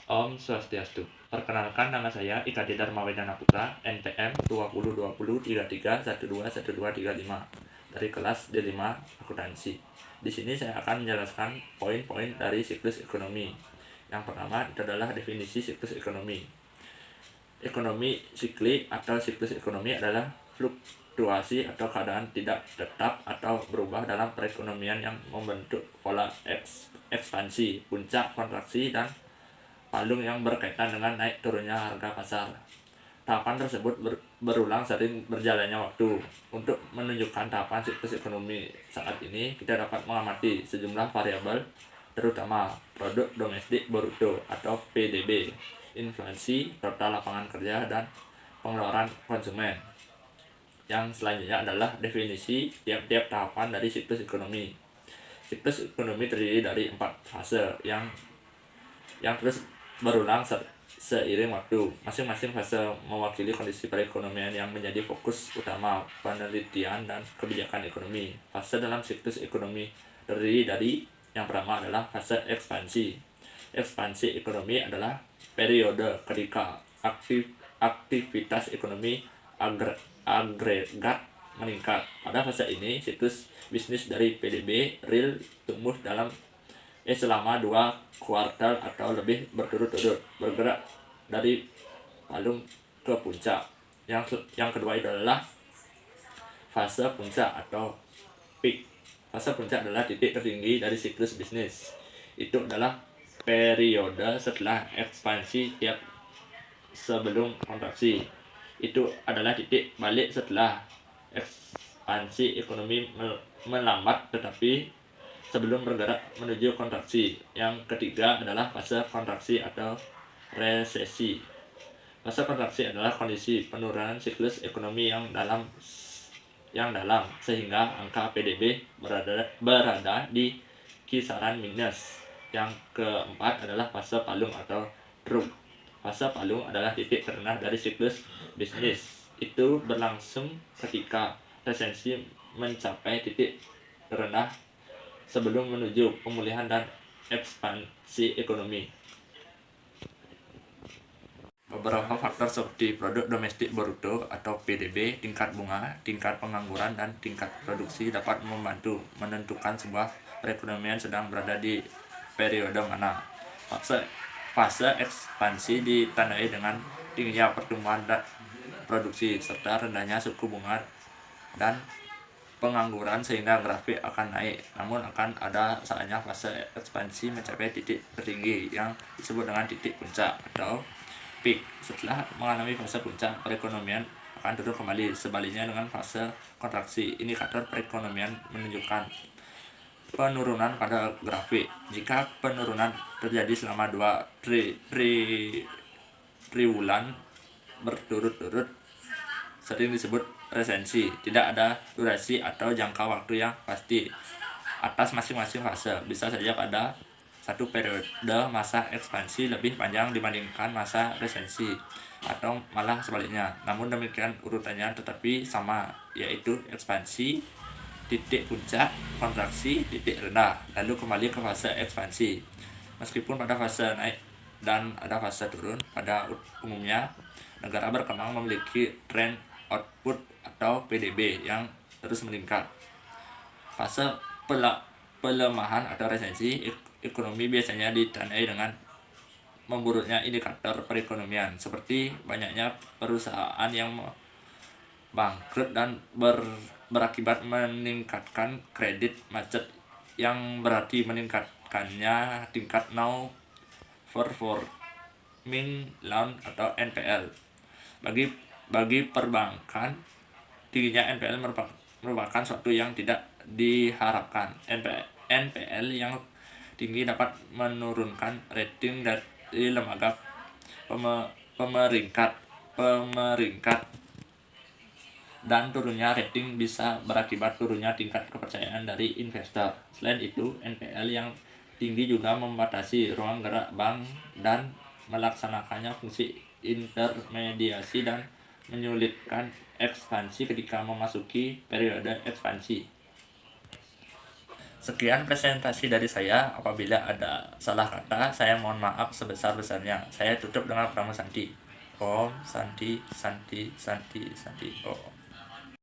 Om Swastiastu. Perkenalkan, nama saya Ika Didar Mawedana Putra, NPM 202033121235 dari kelas D5 Akuntansi. Di sini saya akan menjelaskan poin-poin dari siklus ekonomi. Yang pertama itu adalah definisi siklus ekonomi. Ekonomi siklik atau siklus ekonomi adalah fluktuasi atau keadaan tidak tetap atau berubah dalam perekonomian yang membentuk pola ekspansi, puncak, kontraksi, dan palung yang berkaitan dengan naik turunnya harga pasar. Tahapan tersebut berulang sering berjalannya waktu. Untuk menunjukkan tahapan siklus ekonomi saat ini, kita dapat mengamati sejumlah variabel, terutama produk domestik bruto atau PDB, inflasi, total lapangan kerja, dan pengeluaran konsumen. Yang selanjutnya adalah definisi tiap-tiap tahapan dari siklus ekonomi. Siklus ekonomi terdiri dari 4 fase yang terus berulang seiring waktu. Masing-masing fase mewakili kondisi perekonomian yang menjadi fokus utama penelitian dan kebijakan ekonomi. Fase dalam siklus ekonomi terdiri dari yang pertama adalah fase ekspansi. Ekspansi ekonomi adalah periode ketika aktivitas ekonomi agregat meningkat. Pada fase ini, siklus bisnis dari PDB real tumbuh selama 2 kuartal atau lebih berturut-turut, bergerak dari palung ke puncak. Yang kedua itu adalah fase puncak atau peak. Fase puncak adalah titik tertinggi dari siklus bisnis. Itu adalah periode setelah ekspansi sebelum kontraksi. Itu adalah titik balik setelah ekspansi ekonomi melambat tetapi sebelum bergerak menuju kontraksi. Yang ketiga adalah fase kontraksi atau resesi. Fase kontraksi adalah kondisi penurunan siklus ekonomi yang dalam sehingga angka PDB berada di kisaran minus. Yang keempat adalah fase palung atau trough. Fase palung adalah titik terendah dari siklus bisnis. Itu berlangsung ketika resesi mencapai titik terendah sebelum menuju pemulihan dan ekspansi ekonomi. Beberapa faktor seperti produk domestik bruto atau PDB, tingkat bunga, tingkat pengangguran, dan tingkat produksi dapat membantu menentukan sebuah perekonomian sedang berada di periode mana. Fase ekspansi ditandai dengan tingginya pertumbuhan dan produksi serta rendahnya suku bunga dan pengangguran sehingga grafik akan naik. Namun akan ada saatnya fase ekspansi mencapai titik tertinggi yang disebut dengan titik puncak atau peak. Setelah mengalami fase puncak, perekonomian akan turun kembali. Sebaliknya dengan fase kontraksi, indikator perekonomian menunjukkan penurunan pada grafik. Jika penurunan terjadi selama 2 triwulan berturut-turut, sering disebut resesi. Tidak ada durasi atau jangka waktu yang pasti atas masing-masing fase. Bisa saja pada satu periode masa ekspansi lebih panjang dibandingkan masa resesi, atau malah sebaliknya. Namun demikian urutannya tetapi sama, yaitu ekspansi, titik puncak, kontraksi, titik rendah, lalu kembali ke fase ekspansi. Meskipun pada fase naik dan ada fase turun, pada umumnya negara berkembang memiliki tren output atau PDB yang terus meningkat. Fase pelemahan atau resesi ekonomi biasanya ditandai dengan memburuknya indikator perekonomian, seperti banyaknya perusahaan yang bangkrut dan berakibat meningkatkan kredit macet, yang berarti meningkatkannya tingkat non performing loan atau NPL. Bagi perbankan, tingginya NPL merupakan suatu yang tidak diharapkan. NPL yang tinggi dapat menurunkan rating dari lembaga pemeringkat, dan turunnya rating bisa berakibat turunnya tingkat kepercayaan dari investor. Selain itu, NPL yang tinggi juga membatasi ruang gerak bank dan melaksanakannya fungsi intermediasi dan menyulitkan ekspansi ketika memasuki periode ekspansi. Sekian presentasi dari saya. Apabila ada salah kata, saya mohon maaf sebesar-besarnya. Saya tutup dengan Pramu Santi. Om Santi Santi Santi Santi Om.